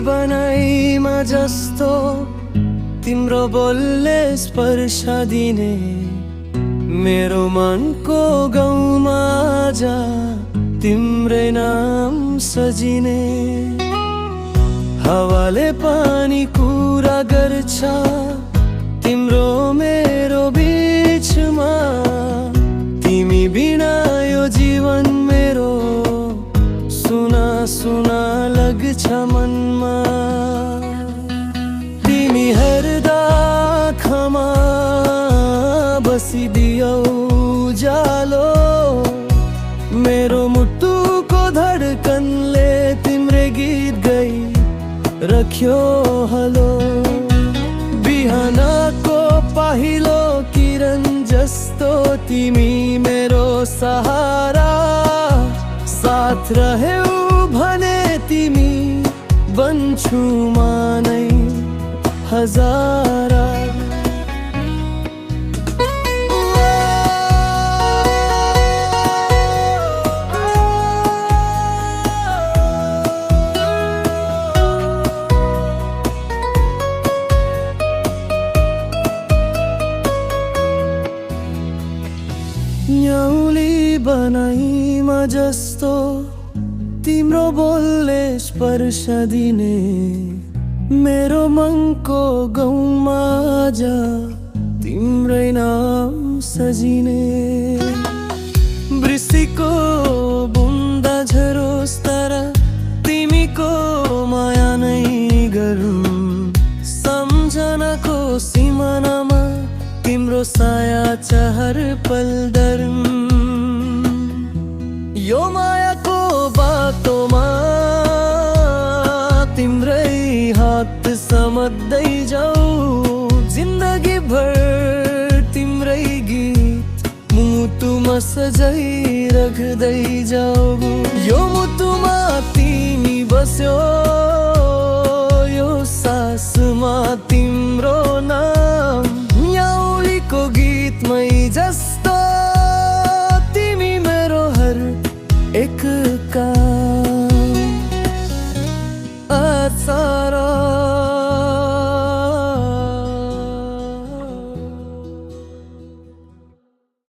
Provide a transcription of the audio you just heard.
बनाइमा जस्तो तिम्रो बोलले स्पर्श दिने मेरो मनको गाउँमा जा तिम्रै नाम सजिने हावाले पानी कुरा गर्छ तिम्रो मेरो बीचमा तिमी बिना यो जीवन मेरो सुना सुना लाग्छ मनमा तिमी हेर्दा आँखामा बसिदियौ उज्यालो मेरो मुटुको धडकनले तिम्रै गीत गाई रख्यो हलो बिहानको पहिलो किरण जस्तो तिमी मेरो सहारा साथ रह्यौ भने तिमी बन्छु मानै हजारा न्याउली बनाइमा जस्तो तिम्रो बोलले स्पर्श दिने मेरो मनको गाउँमा जा तिम्रै नाम सजिने वृष्टिको बुन्दा झरोस् तर तिमीको माया नै गरौँ सम्झनाको सिमानामा तिम्रो साया छ हर पल डरौँ यो मायाको बाटोमा तिम्रै हात समात्दै जाऊ जिन्दगी भर तिम्रै गीत मुटुमा सजाई राख्दै जाऊ यो मुटुमा तिमी बस्यो यो सासमा तिम्रो नाम